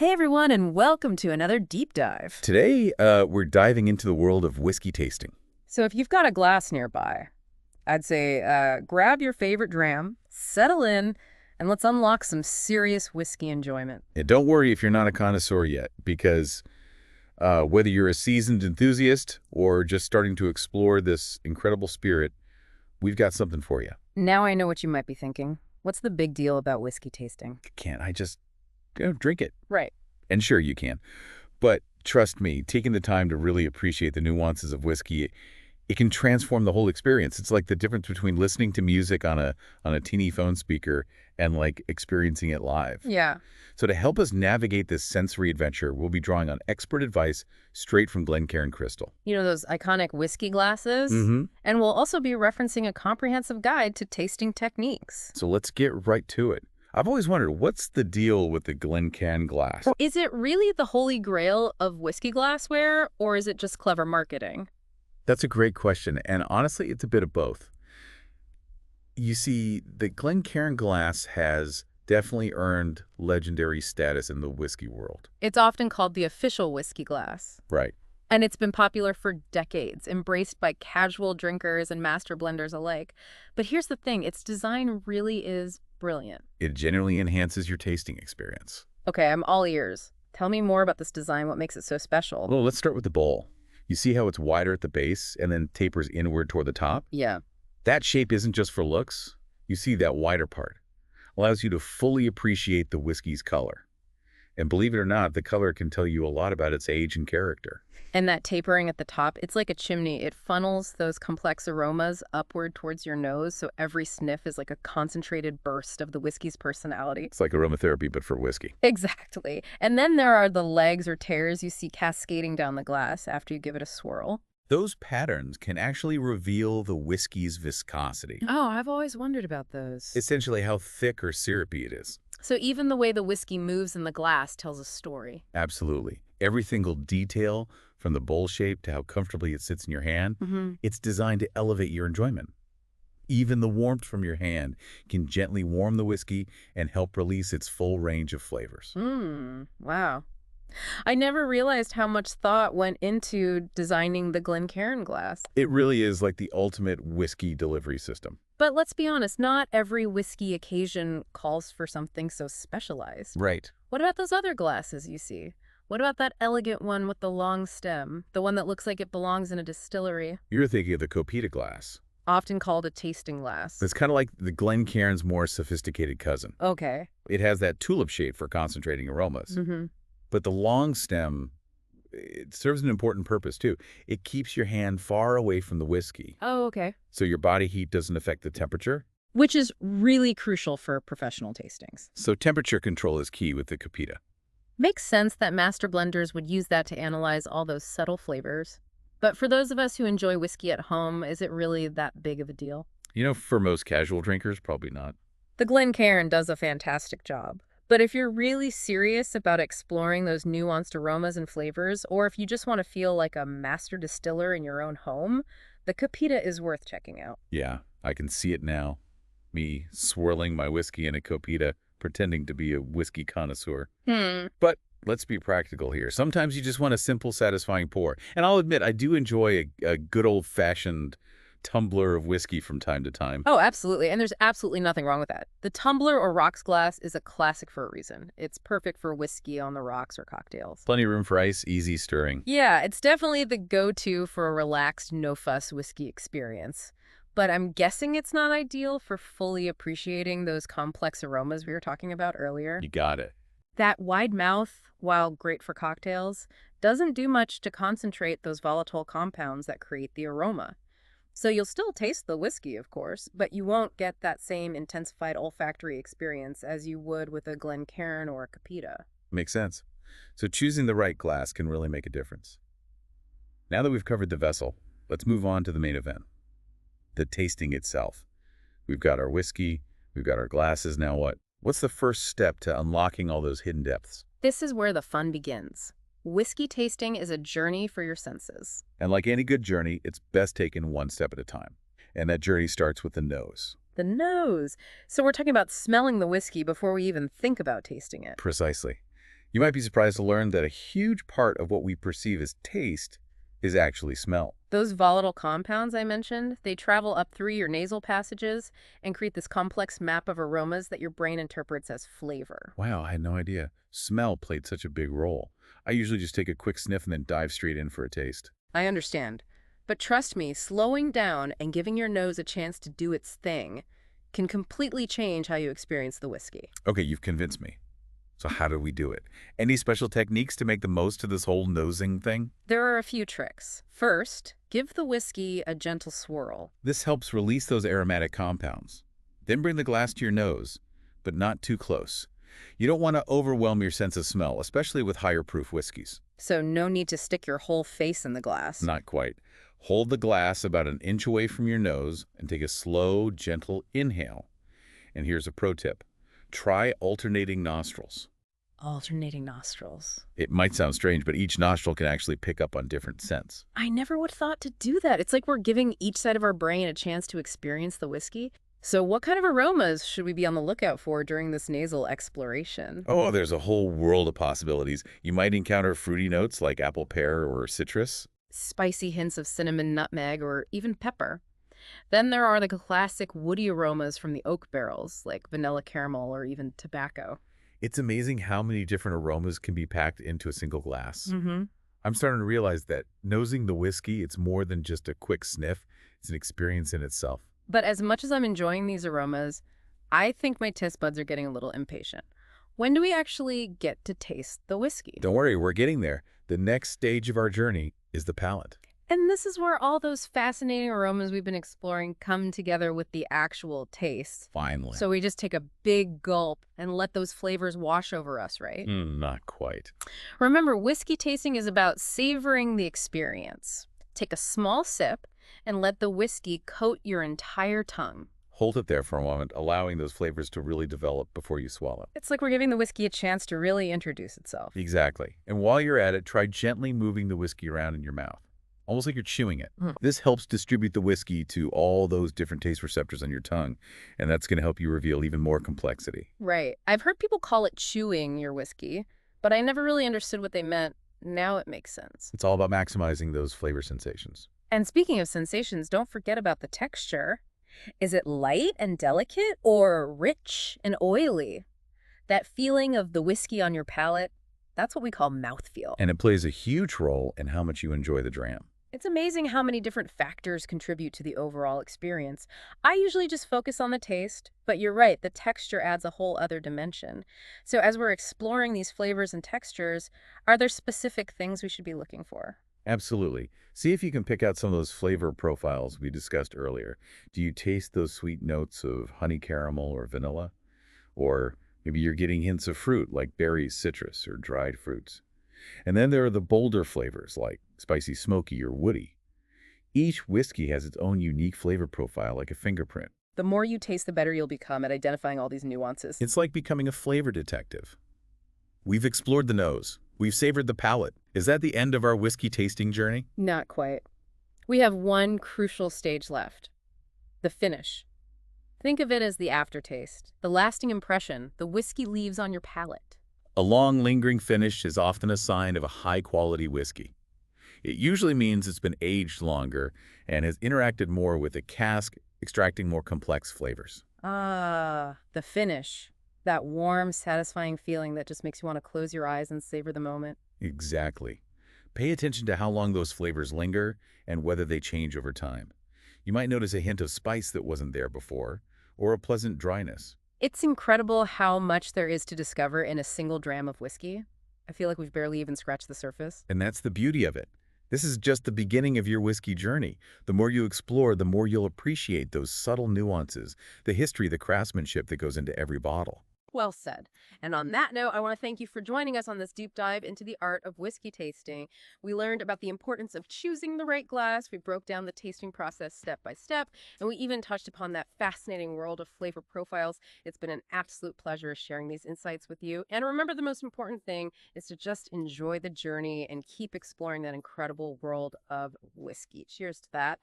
Hey everyone, and welcome to another deep dive. Today, we're diving into the world of whiskey tasting. So if you've got a glass nearby, I'd say grab your favorite dram, settle in, and let's unlock some serious whiskey enjoyment. And don't worry if you're not a connoisseur yet, because whether you're a seasoned enthusiast or just starting to explore this incredible spirit, we've got something for you. Now I know what you might be thinking. What's the big deal about whiskey tasting? Can't I just drink it? Right. And sure, you can. But trust me, taking the time to really appreciate the nuances of whiskey, it can transform the whole experience. It's like the difference between listening to music on a teeny phone speaker and like experiencing it live. Yeah. So to help us navigate this sensory adventure, we'll be drawing on expert advice straight from Glencairn Crystal. You know those iconic whiskey glasses? Mm-hmm. And we'll also be referencing a comprehensive guide to tasting techniques. So let's get right to it. I've always wondered, what's the deal with the Glencairn glass? Is it really the holy grail of whiskey glassware, or is it just clever marketing? That's a great question, and honestly, it's a bit of both. You see, the Glencairn glass has definitely earned legendary status in the whiskey world. It's often called the official whiskey glass. Right. And it's been popular for decades, embraced by casual drinkers and master blenders alike. But here's the thing, its design really is brilliant. It genuinely enhances your tasting experience. Okay, I'm all ears. Tell me more about this design, what makes it so special? Well, let's start with the bowl. You see how it's wider at the base and then tapers inward toward the top? Yeah. That shape isn't just for looks. You see that wider part. Allows you to fully appreciate the whiskey's color. And believe it or not, the color can tell you a lot about its age and character. And that tapering at the top, it's like a chimney. It funnels those complex aromas upward towards your nose, so every sniff is like a concentrated burst of the whiskey's personality. It's like aromatherapy, but for whiskey. Exactly. And then there are the legs or tears you see cascading down the glass after you give it a swirl. Those patterns can actually reveal the whiskey's viscosity. Oh, I've always wondered about those. Essentially how thick or syrupy it is. So even the way the whiskey moves in the glass tells a story. Absolutely. Every single detail, from the bowl shape to how comfortably it sits in your hand, it's designed to elevate your enjoyment. Even the warmth from your hand can gently warm the whiskey and help release its full range of flavors. Wow. I never realized how much thought went into designing the Glencairn glass. It really is like the ultimate whiskey delivery system. But let's be honest, not every whiskey occasion calls for something so specialized. Right. What about those other glasses you see? What about that elegant one with the long stem, the one that looks like it belongs in a distillery? You're thinking of the Copita glass. Often called a tasting glass. It's kind of like the Glencairn's more sophisticated cousin. Okay. It has that tulip shape for concentrating aromas. But the long stem, it serves an important purpose too. It keeps your hand far away from the whiskey. Oh, okay. So your body heat doesn't affect the temperature. Which is really crucial for professional tastings. So temperature control is key with the Copita. Makes sense that master blenders would use that to analyze all those subtle flavors. But for those of us who enjoy whiskey at home, is it really that big of a deal? You know, for most casual drinkers, probably not. The Glencairn does a fantastic job. But if you're really serious about exploring those nuanced aromas and flavors, or if you just want to feel like a master distiller in your own home, the Copita is worth checking out. Yeah, I can see it now. Me swirling my whiskey in a Copita, pretending to be a whiskey connoisseur. But let's be practical here. Sometimes you just want a simple, satisfying pour. And I'll admit, I do enjoy a good old-fashioned tumbler of whiskey from time to time. Oh, absolutely. And there's absolutely nothing wrong with that. The tumbler or rocks glass is a classic for a reason. It's perfect for whiskey on the rocks or cocktails. Plenty of room for ice, easy stirring. Yeah, it's definitely the go-to for a relaxed, no-fuss whiskey experience. But I'm guessing it's not ideal for fully appreciating those complex aromas we were talking about earlier. You got it. That wide mouth, while great for cocktails, doesn't do much to concentrate those volatile compounds that create the aroma. So you'll still taste the whiskey, of course, but you won't get that same intensified olfactory experience as you would with a Glencairn or a Copita. Makes sense. So choosing the right glass can really make a difference. Now that we've covered the vessel, let's move on to the main event. The tasting itself. We've got our whiskey, we've got our glasses, now what? What's the first step to unlocking all those hidden depths? This is where the fun begins. Whiskey tasting is a journey for your senses. And like any good journey, it's best taken one step at a time. And that journey starts with the nose. The nose. So we're talking about smelling the whiskey before we even think about tasting it. Precisely. You might be surprised to learn that a huge part of what we perceive as taste is actually smell. Those volatile compounds I mentioned, they travel up through your nasal passages and create this complex map of aromas that your brain interprets as flavor. Wow, I had no idea. Smell played such a big role. I usually just take a quick sniff and then dive straight in for a taste. I understand. But trust me, slowing down and giving your nose a chance to do its thing can completely change how you experience the whiskey. Okay, you've convinced me. So how do we do it? Any special techniques to make the most of this whole nosing thing? There are a few tricks. First, give the whiskey a gentle swirl. This helps release those aromatic compounds. Then bring the glass to your nose, but not too close. You don't want to overwhelm your sense of smell, especially with higher proof whiskeys. So no need to stick your whole face in the glass. Not quite. Hold the glass about an inch away from your nose and take a slow, gentle inhale. And here's a pro tip. Try alternating nostrils. Alternating nostrils. It might sound strange, but each nostril can actually pick up on different scents. I never would have thought to do that. It's like we're giving each side of our brain a chance to experience the whiskey. So what kind of aromas should we be on the lookout for during this nasal exploration? Oh, there's a whole world of possibilities. You might encounter fruity notes like apple pear or citrus. Spicy hints of cinnamon, nutmeg, or even pepper. Then there are the classic woody aromas from the oak barrels, like vanilla caramel or even tobacco. It's amazing how many different aromas can be packed into a single glass. Mm-hmm. I'm starting to realize that nosing the whiskey, it's more than just a quick sniff. It's an experience in itself. But as much as I'm enjoying these aromas, I think my taste buds are getting a little impatient. When do we actually get to taste the whiskey? Don't worry, we're getting there. The next stage of our journey is the palate. And this is where all those fascinating aromas we've been exploring come together with the actual taste. Finally. So we just take a big gulp and let those flavors wash over us, right? Not quite. Remember, whiskey tasting is about savoring the experience. Take a small sip and let the whiskey coat your entire tongue. Hold it there for a moment, allowing those flavors to really develop before you swallow. It's like we're giving the whiskey a chance to really introduce itself. Exactly. And while you're at it, try gently moving the whiskey around in your mouth, almost like you're chewing it. This helps distribute the whiskey to all those different taste receptors on your tongue, and that's going to help you reveal even more complexity. Right. I've heard people call it chewing your whiskey, but I never really understood what they meant. Now it makes sense. It's all about maximizing those flavor sensations. And speaking of sensations, don't forget about the texture. Is it light and delicate or rich and oily? That feeling of the whiskey on your palate, that's what we call mouthfeel. And it plays a huge role in how much you enjoy the dram. It's amazing how many different factors contribute to the overall experience. I usually just focus on the taste, but you're right, the texture adds a whole other dimension. So as we're exploring these flavors and textures, are there specific things we should be looking for? Absolutely. See if you can pick out some of those flavor profiles we discussed earlier. Do you taste those sweet notes of honey caramel or vanilla? Or maybe you're getting hints of fruit like berries, citrus, or dried fruits. And then there are the bolder flavors like spicy, smoky, or woody. Each whiskey has its own unique flavor profile like a fingerprint. The more you taste, the better you'll become at identifying all these nuances. It's like becoming a flavor detective. We've explored the nose. We've savored the palate. Is that the end of our whiskey tasting journey? Not quite. We have one crucial stage left. The finish. Think of it as the aftertaste, the lasting impression the whiskey leaves on your palate. A long, lingering finish is often a sign of a high-quality whiskey. It usually means it's been aged longer and has interacted more with the cask, extracting more complex flavors. Ah, the finish. That warm, satisfying feeling that just makes you want to close your eyes and savor the moment. Exactly. Pay attention to how long those flavors linger and whether they change over time. You might notice a hint of spice that wasn't there before, or a pleasant dryness. It's incredible how much there is to discover in a single dram of whiskey. I feel like we've barely even scratched the surface. And that's the beauty of it. This is just the beginning of your whiskey journey. The more you explore, the more you'll appreciate those subtle nuances, the history, the craftsmanship that goes into every bottle. Well said. And on that note, I want to thank you for joining us on this deep dive into the art of whiskey tasting. We learned about the importance of choosing the right glass. We broke down the tasting process step by step, and we even touched upon that fascinating world of flavor profiles. It's been an absolute pleasure sharing these insights with you. And remember, the most important thing is to just enjoy the journey and keep exploring that incredible world of whiskey. Cheers to that.